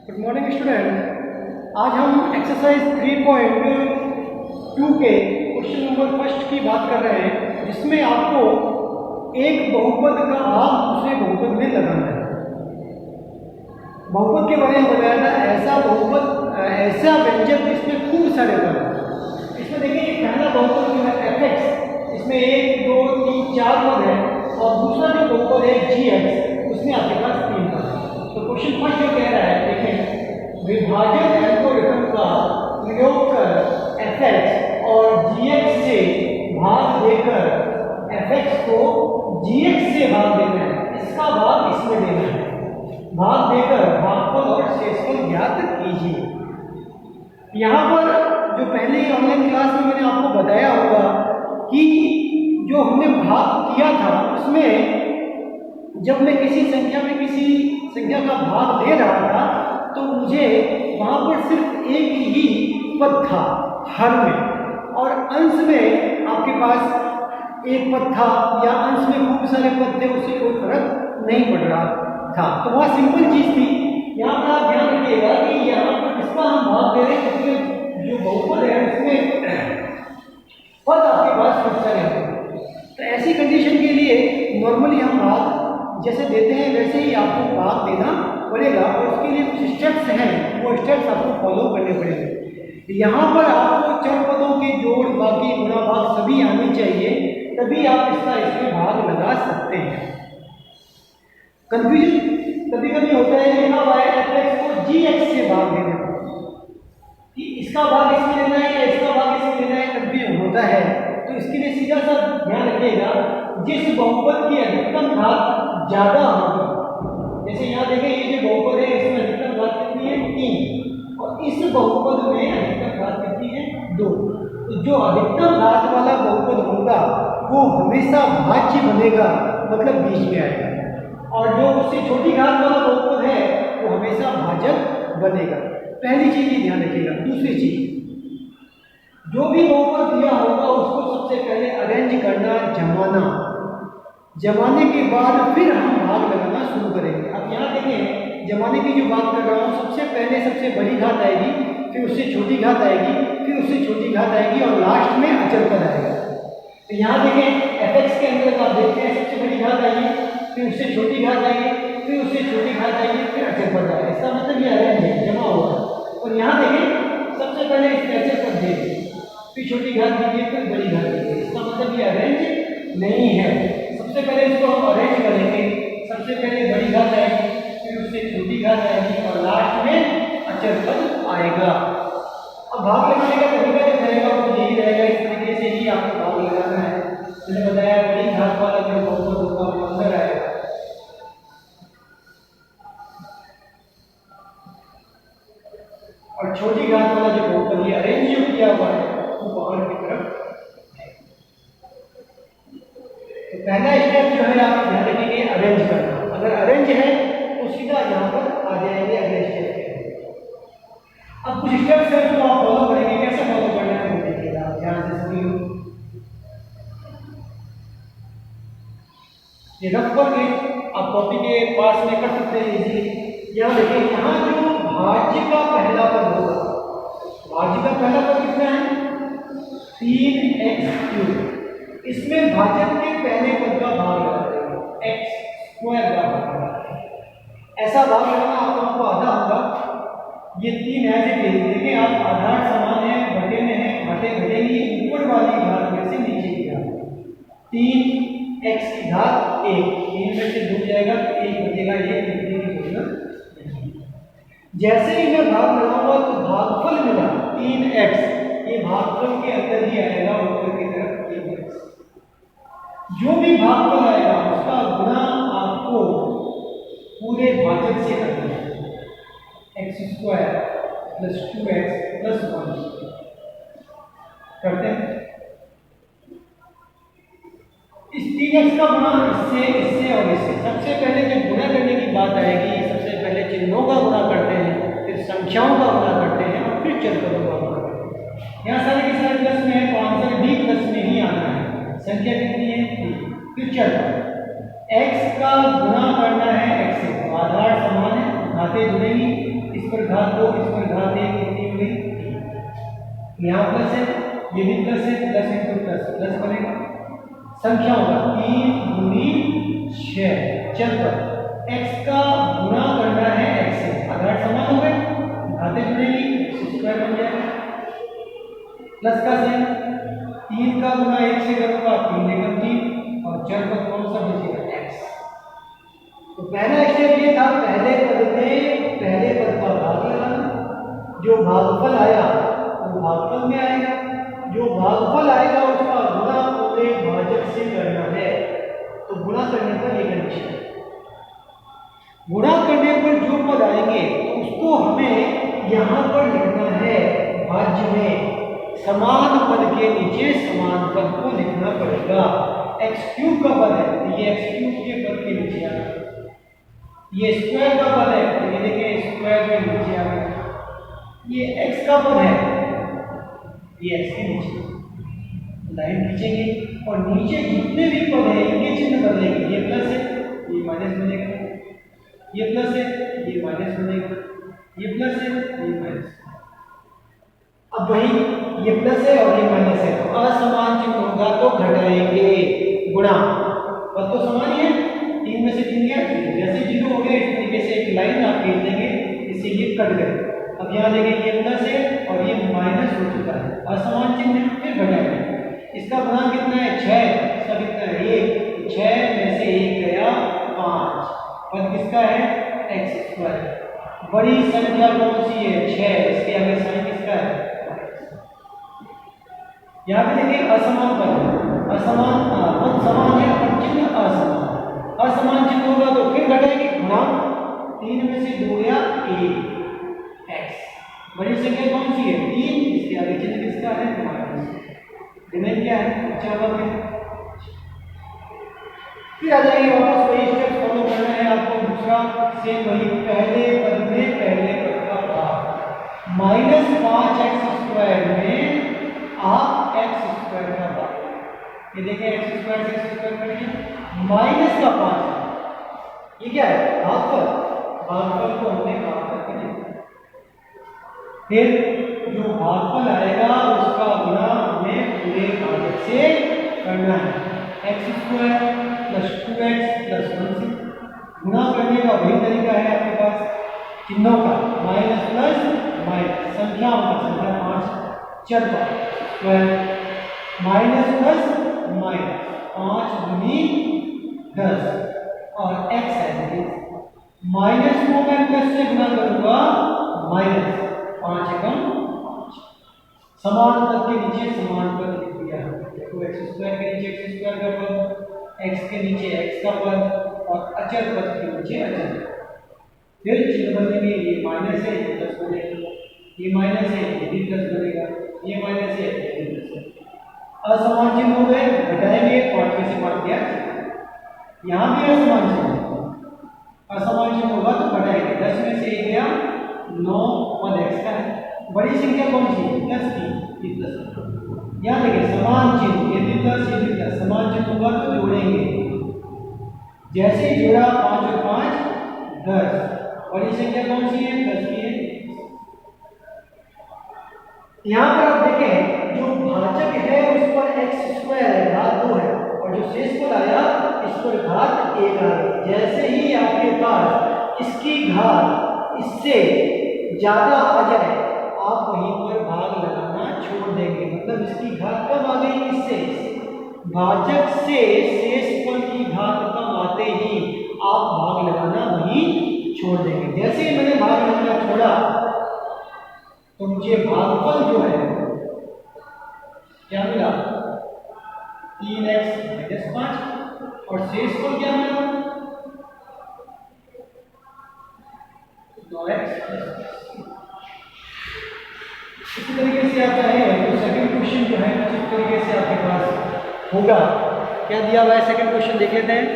Good morning student. आज हम exercise 3.2 के क्वेश्चन नंबर फर्स्ट की बात कर रहे हैं, जिसमें आपको एक बहुपद का भाग दूसरे बहुपद में लगाना है। बहुपद के बारे में बताया था, ऐसा बहुपद ऐसा व्यंजक जिसमें खूब सारे पद हैं। इसमें देखिए पहला बहुपद जो है fx, इसमें 1 2 3 4 पद है, और दूसरा जो बहुपद है gx, उसमें आपके पास 3 पद है। तो क्वेश्चन फर्स्ट जो कह रहा है, देखें विभाजन एल्गोरिथम का प्रयोग कर fx और gx से भाग देकर fx को gx से भाग देना है, इसका भाग इसमें देना है। भाग देकर भागफल और शेषफल ज्ञात कीजिए। यहाँ पर जो पहले ही ऑनलाइन क्लास में मैंने आपको बताया होगा कि जो हमने भाग किया था, उसमें जब मैं किसी संख्या में किसी संख्या का भाग दे रहा था, तो मुझे वहाँ पर सिर्फ एक ही पद था हर में, और अंश में आपके पास एक पद था या अंश में खूब सारे पद थे, उससे कोई फर्क नहीं पड़ रहा था। तो वहाँ सिंपल चीज थी। यहाँ पर आप ध्यान रखिएगा कि यहाँ पर जिसका हम भाग दे रहे हैं, उसमें जो बहुपद है उसमें पद आपके पास खूब सारे हैं। तो ऐसी कंडीशन के लिए नॉर्मली हम भाग जैसे देते हैं वैसे ही आपको भाग देना पड़ेगा, और उसके लिए कुछ स्टेप्स हैं, वो स्टेप्स आपको फॉलो करने पड़ेंगे। यहाँ पर आपको चर पदों के जोड़, बाकी गुणा भाग सभी आने चाहिए, तभी आप इसमें भाग लगा सकते हैं। कंफ्यूजन कभी कभी होता है, लिखा हुआ है fx को gx से भाग देना, कि इसका भाग इसमें लेना है या इसका भाग इसमें लेना है, कंफ्यूजन होता है। तो इसके लिए सीधा सा ध्यान रखिएगा, जिस बहुपद की अधिकतम घात ज्यादा होगी, जैसे यहाँ देखें ये जो बहुपद है इसमें अधिकतम घात कितनी है 3, और इस बहुपद में अधिकतम घात कितनी है 2। तो जो अधिकतम घात वाला बहुपद होगा वो हमेशा भाज्य बनेगा, मतलब बीच में आएगा, और जो उससे छोटी घात वाला बहुपद है वो हमेशा भाजक बनेगा। पहली चीज ये ध्यान रखिएगा। दूसरी चीज, जो भी बहुपद दिया होगा उसको सबसे पहले अरेंज करना, जमाने के बाद फिर हम भाग लगाना शुरू करेंगे। अब यहाँ देखें, जमाने की जो बात कर रहा हूँ, सबसे पहले सबसे बड़ी घात आएगी, फिर उससे छोटी घात आएगी, फिर उससे छोटी घात आएगी, और लास्ट में अचर पद आएगा। तो यहाँ देखें fx के अंदर आप देखते हैं सबसे बड़ी घात आएगी, फिर उससे छोटी घात आएगी, फिर उससे छोटी घात आएगी, फिर अचर पद आएगा। इसका मतलब ये अरेंज है, जमा हुआ है। और यहाँ देखें सबसे पहले इसके अचर पद दीजिए, फिर छोटी घात दीजिए, फिर बड़ी घात दीजिए। इसका मतलब ये अरेंज नहीं है। सबसे पहले इसको हम अरेंज करेंगे, सबसे पहले बड़ी घात आएगी, फिर उससे छोटी घात आएगी, और लास्ट में अचर पद आएगा। अब भाग लगाने का तरीका जो रहेगा वो यही रहेगा, इस तरीके से ही आपको भाग लगाना है। मैंने बताया बड़ी घात वाला जो बहुपद होगा वो अंदर आएगा, और छोटी घात वाला जो बहुपद ये अरेंज जो किया हुआ है वो बाहर की तरफ। तो पहला स्टेप जो है आप ध्यान रखेंगे, अरेंज करना। अगर अरेंज है तो सीधा यहाँ पर आ जाएंगे अगले स्टेप पे। अब कुछ स्टेप्स हैं जो आप फॉलो करेंगे, कैसे फॉलो करना है वो देखिएगा, ध्यान से सुनिए। ये रफ करके आप कॉपी के पास में कर सकते हैं इजीली। यहाँ देखिए, यहाँ जो भाज्य का पहला पद होगा, भाज्य का पहला पद कितना है 3x³। इसमें भाजक के पहले पद का भाग लगाएंगे, x² का भाग। ऐसा भाग लगाना आपको आधा होगा। ये 3 है, देखिए आप आधार समान है, घटे में है, घटे घटेगी ऊपर वाली घात में से नीचे की घात। 3x की घात 1, 3 में से डूब जाएगा तो 1 बचेगा, ये लिखने की जरूरत नहीं। जैसे ही मैं भाग लगाऊंगा तो भागफल मिला 3x, ये भागफल के अंदर ही आएगा, ऊपर की तरफ 3x। जो भी भागफल आएगा उसका गुणा आपको पूरे भाजक से करना है, x² + 2x + 1 करते हैं। इस 3x का गुणा इससे, इससे और इससे। सबसे पहले जब गुणा करने की बात आएगी, सबसे पहले चिन्हों का गुणा करते हैं, फिर संख्याओं का गुणा करते हैं, और फिर चर पदों का गुणा करते हैं। यहाँ सारे के सारे प्लस में है, तो आंसर भी प्लस में ही आना है। संख्या कितनी है 3। फिर चर x का गुणा करना है x से, आधार समान है, घातें जुड़ेंगी, इस पर यहाँ प्लस है, ये भी प्लस है, प्लस इंटू प्लस प्लस बनेगा। संख्या होगा 3 गुनी 6 चल पर x का गुणा करना है x से, आधार समान हो गए, घाते जुड़ेगी स्क्वायर बन जाएगा। प्लस का साइन 3 का गुणा 1 से करूंगा 3 एकम 3 और चल पर कौन सा बचेगा x। तो पहला स्टेप ये था पहले पद में पहले पद का भाग लगाना, जो भागफल आया वो भागफल में आएगा, जो भागफल आएगा उसका गुणा पूरे भाजक से करना है। तो गुणा करने पर ये कंडीशन, गुणा करने पर जो पद आएंगे तो उसको हमें यहाँ पर लिखना है भाज्य में, समान पद के नीचे समान पद को लिखना पड़ेगा। x क्यूब का पद है तो ये x क्यूब के पद के नीचे आ गया, ये स्क्वायर का पद है तो ये देखिए स्क्वायर के नीचे आ गया, ये x का पद है ये x के नीचे लाइन खींचेंगे और नीचे जितने भी पद है इनके चिन्ह बदलेंगे, ये प्लस है ये माइनस बनेगा, ये प्लस है ये माइनस बनेगा, ये प्लस है ये माइनस। अब वही ये प्लस है और ये माइनस है तो असमान चिन्ह होगा तो घटाएंगे गुणा, पद तो समान ही है 3 में से 3 गया, जैसे 0 हो गया इस तरीके से एक लाइन आप खींच देंगे, इससे ये कट गए। अब यहाँ देखिए ये प्लस है और ये माइनस हो चुका है, असमान चिन्ह फिर घटाएंगे। इसका गुणांक कितना है 6, इसका कितना है 1, 6 में से 1 गया 5, पद किसका है x स्क्वायर। बड़ी संख्या कौन सी है 6, इसके आगे साइन किसका है। यहाँ पे देखिए असमान पद, असमान पद समान है पर चिन्ह असमान, असमान चिन्ह होगा तो फिर घटाएंगे गुणा, 3 में से 2 गया 1 x। बड़ी संख्या कौन सी है 3, इसके आगे चिन्ह किसका है माइनस, डिमेंड क्या है अच्छा वाला है। फिर आ जाएंगे वापस वही स्टेप फॉलो करना है आपको, दूसरा से वही पहले पद में पहले पद का भाग, -5x स्क्वायर में आप x स्क्वायर का भाग, ये देखिए x स्क्वायर से x स्क्वायर करेंगे माइनस का 5, ये क्या है भागफल, भागफल को हमने भागफल के लिए, फिर जो भागफल आएगा उसका गुणा हमें पूरे भाजक से करना है, x square plus 2x plus 1 से गुणा करने का वही तरीका है आपके पास चिन्हों का, माइनस प्लस माइनस, संख्याओं का संख्या 5 चर का स्क्वायर, माइनस प्लस माइनस 5 गुनी 10 और x है माइनस को मैं प्लस से गुणा करूंगा माइनस 5 एकम 5, समान पद के नीचे समान पद लिख दिया है, देखो x स्क्वायर के नीचे x स्क्वायर का पद, x के नीचे x का पद और अचर पद के नीचे अचर, फिर चिन्ह बदलेंगे, ये माइनस है ये प्लस बनेगा, ये माइनस है ये भी प्लस बनेगा, ये माइनस है ये भी प्लस है। असमान चिन्ह हो गए घटाएंगे 5 में से 5 गया, यहाँ भी असमान चिन्ह, असमान चिन्ह होगा तो घटाएंगे, 10 में से 1 गया 9 पद x का है। बड़ी संख्या कौन सी है प्लस की, ये प्लस, यहाँ देखिए समान चिन्ह, ये भी प्लस ये भी प्लस, समान चिन्ह होगा तो जोड़ेंगे, जैसे ही जोड़ा 5 और 5 10, बड़ी संख्या कौन सी है प्लस की है। यहाँ पर आप देखें जो भाजक है उस पर x स्क्वायर है घात 2 है और जो शेष पद आया इस पर घात 1 आ गई, जैसे ही आपके पास इसकी घात इससे ज्यादा आ जाए आप वहीं पर भाग लगाना छोड़ देंगे, मतलब इसकी घात कम आ गई इससे, भाजक से शेष पद की घात कम आते ही आप भाग लगाना वहीं छोड़ देंगे। जैसे ही मैंने भाग लगाना छोड़ा तो मुझे भागफल जो है क्या मिला 3x - 5 और शेष पद क्या मिला 2x। इसी तरीके से आप चाहें तो सेकंड क्वेश्चन जो है कुछ इस तरीके से आपके पास होगा, क्या दिया हुआ है सेकंड क्वेश्चन देख लेते हैं,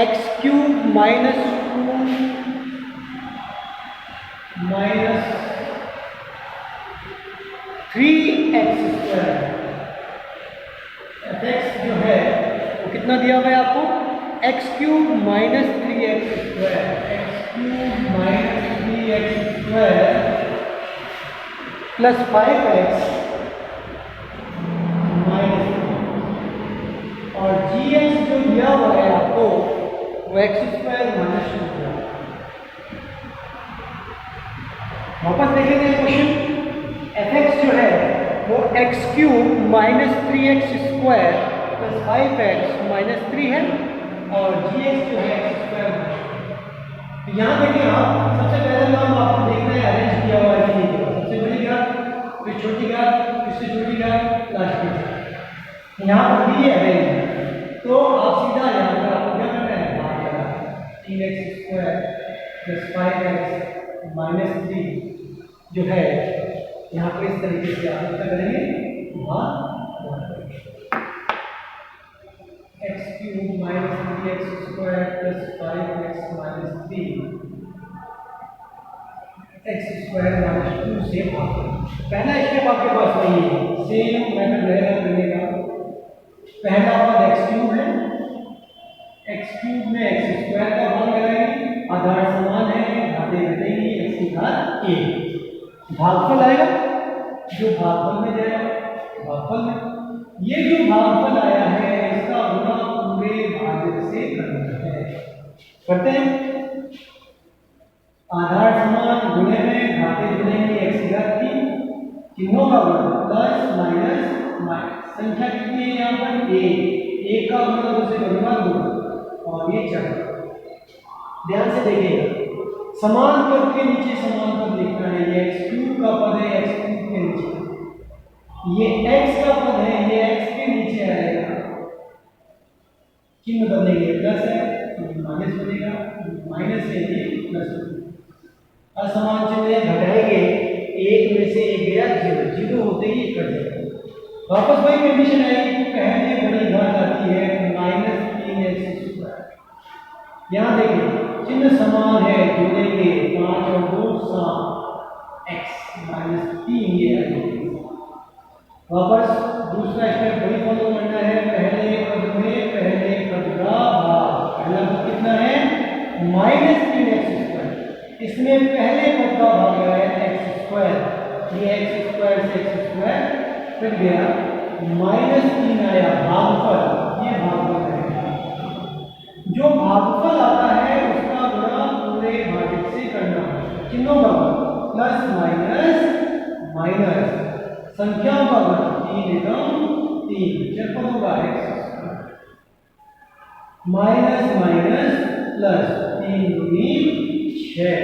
x³ - 2 -3x² fx जो है वो कितना दिया हुआ है आपको x³ - 3x², x³ - 3x² plus 5x minus, और gx जो दिया हुआ है आपको वो x² माइनस 2 दिया। वापस देखेंगे क्वेश्चन, fx जो है वो x³ minus 3x² plus 5x minus 3 है, और gx जो है x²। तो यहाँ देखिए आप, सबसे पहले नाम आपको देखना है अरेंज किया हुआ है कि नहीं किया। सबसे बड़ी घात, फिर छोटी घात, इससे छोटी घात, लास्ट में यहाँ पर भी अरेंज है। तो आप सीधा यहाँ पर आपको क्या करना है, भाग करना, 3x² प्लस 5x माइनस 3 जो है यहाँ पर इस तरीके से आप क्या करेंगे, x³ minus 3x² plus 5x minus 3 x² minus 2 से भाग। पहला स्टेप आपके पास वही है, सेम मेथड रहेगा करने का। पहला पद x³ है, x³ में x² का भाग लगाएंगे, आधार समान है, घातें घटेंगी, x की घात a, भागफल आएगा जो भागफल में जाएगा, भागफल में ये जो भागफल आया है इसका गुणा पूरे भाजक से करना है। करते हैं, आधार समान गुणे में घाते जुड़ेंगे, x की घात 3, चिन्हों का गुणा प्लस माइनस माइनस, संख्या कितनी है यहाँ पर, एक का गुणा दूसरे का गुणा 2, और ये 4। ध्यान से देखिएगा, समान पद के नीचे समान पद लिखना है। ये x³ का पद है, x³ के नीचे, ये x का पद है, ये x के नीचे आएगा, चिन्ह बदलेंगे, प्लस है माइनस बनेगा, माइनस है ये प्लस। असमान चिन्ह घटाएंगे, एक में से एक गया 0, 0 होते ही कट जाएगा। वापस वही कंडीशन आएगी, पहले बड़ी घात आती है माइनस 3x²। यहाँ देखिए चिन्ह समान है, जोड़ेंगे 5 और 2 7, x माइनस 3 ये आएगा। वापस दूसरा स्टेप वही फॉलो करना है, पहले पद में पहले पद का भाग। पहला पद कितना है, माइनस 3x², इसमें पहले पद का भाग है x², ये x² से x² कट गया, माइनस 3 आया भागफल, ये भागफल है। जो भागफल आता है उसका गुणा पूरे भाजक से करना है, चिन्हों का प्लस माइनस माइनस, संख्याओं का गुणा 3 एकम 3, चरपदों का x² माइनस माइनस प्लस 3 दूनी 6,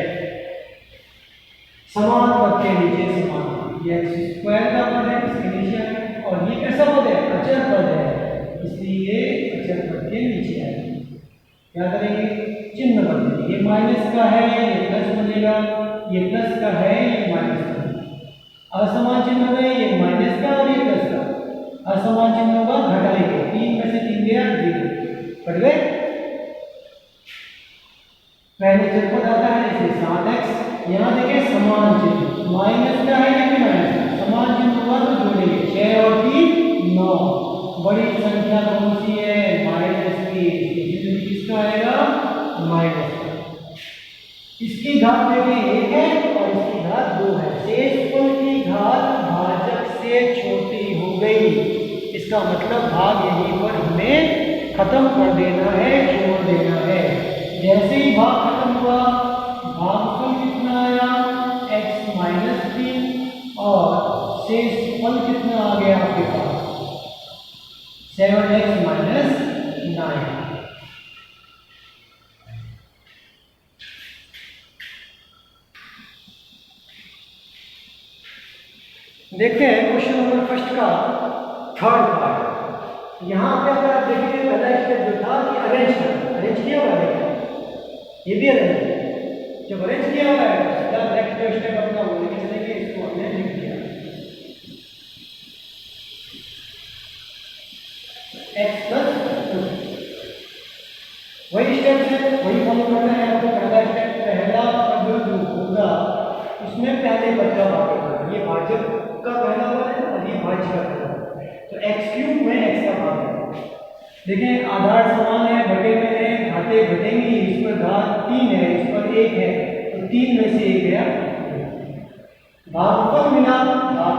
समान पद के नीचे समान, ये x² का पद है, इसके नीचे है, और ये कैसा पद है, अचर पद है, इसलिए अचर पद के नीचे है। क्या करेंगे, चिन्ह बदलेंगे, ये माइनस का है ये प्लस बनेगा, ये प्लस का है ये माइनस का। असमान चिन्ह में ये माइनस का और ये प्लस का, असमान चिन्हों का घटाएंगे, 3 में से 3 गया 0, कट गए। पहले चरपद आता है इसलिए 7x, यहाँ देखिए समान चिन्ह, माइनस का है लेकिन माइनस का, समान चिन्ह हुआ तो जोड़ेंगे, 6 और 3 9, बड़ी संख्या कौन सी है, माइनस की, किसका आएगा, माइनस का। इसकी घात देखें 1 है और इसकी घात 2 है, शेषफल की घात भाजक से छोटी हो गई, इसका मतलब भाग यहीं पर हमें खत्म कर देना है, छोड़ देना है। जैसे ही भाग खत्म हुआ, भागफल कितना आया, x माइनस 3, और शेषफल कितना आ गया आपके पास, 7x माइनस 9। देखते हैं क्वेश्चन नंबर फर्स्ट का थर्ड पार्ट। यहाँ पे अगर आप देखेंगे पहला स्टेप जो था कि अरेंज किया हुआ है, ये भी अरेंज, जब अरेंज किया हुआ है सीधा नेक्स्ट जो स्टेप अपना वो लेके चलेंगे, इसको हमने लिख दिया x प्लस 2, वही स्टेप है, वही फॉलो करना है आपको। पहला स्टेप, पहला पद जो होगा उसमें पहले पद का भाग करना, ये भाजक का पहला पद है और ये भाज्य का पहला पद है, तो x³ में x का भाग है। देखें आधार समान है, बटे में है, घाते घटेंगी, इस पर घात 3 है, इस पर 1 है, तो 3 में से 1 गया। भागफल मिला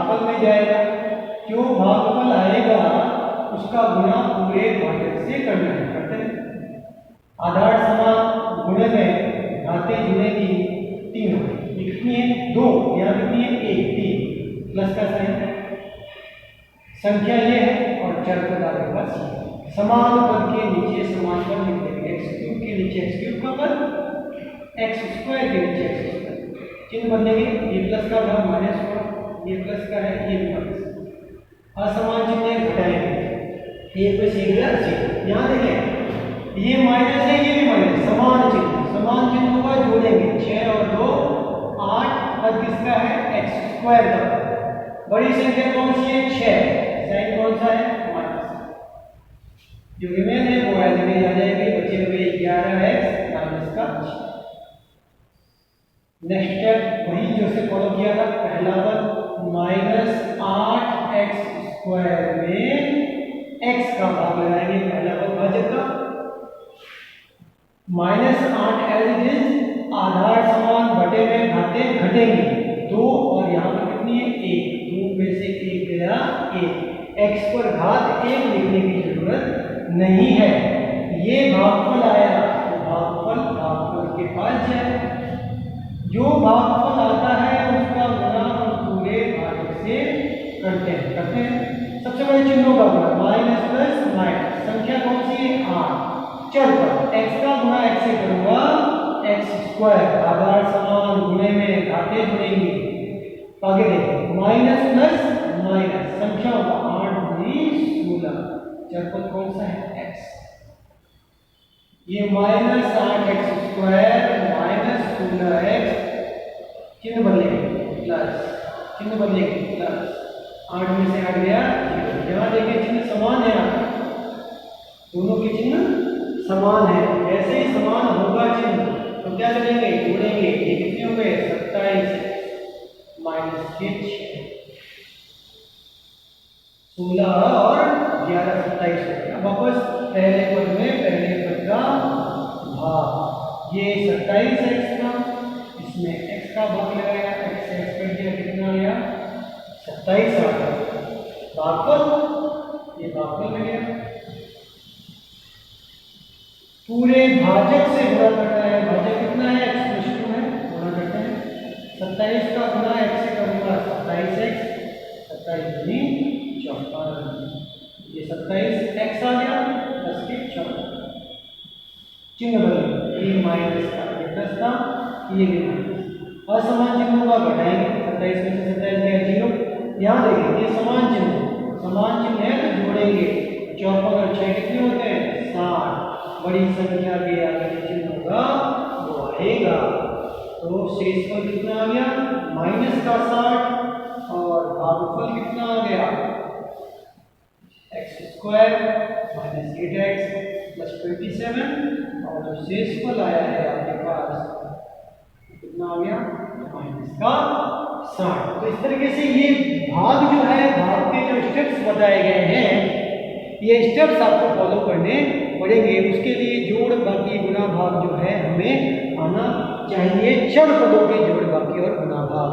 भागफल में जाएगा। जो भागफल आएगा उसका गुणा पूरे भाजक से करना है। करते हैं। आधार समान गुणे में घातें जुड़ेगी 3 होगी। कितनी है 2, यहाँ कितनी है 1, 3 प्लस का साइन। संख्या ये है और चर पद आपके पास ये। समान पद के नीचे समान पद लिख देंगे। एक्स क्यूब के नीचे एक्स क्यूब का पद, एक्स स्क्वायर के नीचे एक्स स्क्वायर। चिन्ह बदलेंगे, ये प्लस का था माइनस होगा, ये प्लस का है ये भी माइनस। असमान चिन्ह घटाएंगे, ये पे सीधा से यहाँ देखें ये माइनस है ये भी माइनस। समान चिन्हों का जोड़ेंगे 6 और 2 8 पद किसका है एक्स स्क्वायर का। बड़ी संख्या कौन सी है 6, साइन कौन सा है माइनस। जो रिमेन है वो एज इट इज आ जाएगी, बचे हुए 11x माइनस का 6। नेक्स्ट स्टेप वही जो से फॉलो किया था, पहला पद माइनस 8x स्क्वायर में x का भाग लगाएंगे। पहला पद भाजक का माइनस 8 एज इट इज आधार समान बटे में घाते घटेंगे 2 और यहाँ पर कितनी है 1, 2 में से 1 गया 1। x पर घात 1 लिखने की जरूरत नहीं है। ये भागफल आया तो भागफल के पास जाए। जो भागफल आता है उसका गुणा हम पूरे भाजक से करते हैं। सबसे बड़े चिन्हों का गुणा माइनस प्लस माइनस। संख्या कौन सी है 8। चर पर x का गुणा x से करूंगा एक्स स्क्वायर। आधार समान गुणे में घाते जुड़ेंगे। आगे देखो माइनस प्लस माइनस। संख्याओं का 8 गुणी 16। चर पद कौन सा है x। ये minus 8x square minus 16x चिन्ह बदलेंगे प्लस, चिन्ह बदलेंगे प्लस। 8 में से 8 गया 0। यहाँ देखिए चिन्ह समान है, दोनों के चिन्ह समान है। ऐसे ही समान होगा चिन्ह तो क्या करेंगे जोड़ेंगे। ये कितने हो गए 27 माइनस के 6, 16 और 11 27 हो गया। वापस पहले पद में पहले पद का भाग, ये 27x का, इसमें x का भाग लगाया, x से x कर दिया कितना आ गया 27 आ गया। भागफल ये भागफल में गया। पूरे भाजक से गुणा करना है। भाजक कितना है x + 2 है, गुणा करते हैं। 27 का गुणा x से करूंगा 27x, 27 गुनी 54। ये 27x आ गया 10 के 4। चिन्ह बदल, ये माइनस का ये प्लस था ये भी माइनस। असमान चिन्हों का घटाएंगे। 27 में से 27 गया 0। यहाँ देखिए ये समान चिन्ह है तो जोड़ेंगे। 54 और 6 कितने होते हैं 60। बड़ी संख्या के आगे चिन्ह होगा वो आएगा। तो शेषफल कितना आ गया माइनस का 60 और भागफल कितना आ गया x square minus 8x plus 27 और जो शेषफल आया है आपके पास कितना आ गया माइनस का 60। तो इस तरीके से ये भाग जो है, भाग के जो स्टेप्स बताए गए हैं ये स्टेप्स आपको फॉलो करने पड़ेंगे। उसके लिए जोड़ बाकी गुणा भाग जो है हमें आना चाहिए। चर पदों के जोड़ बाकी और गुणा भाग।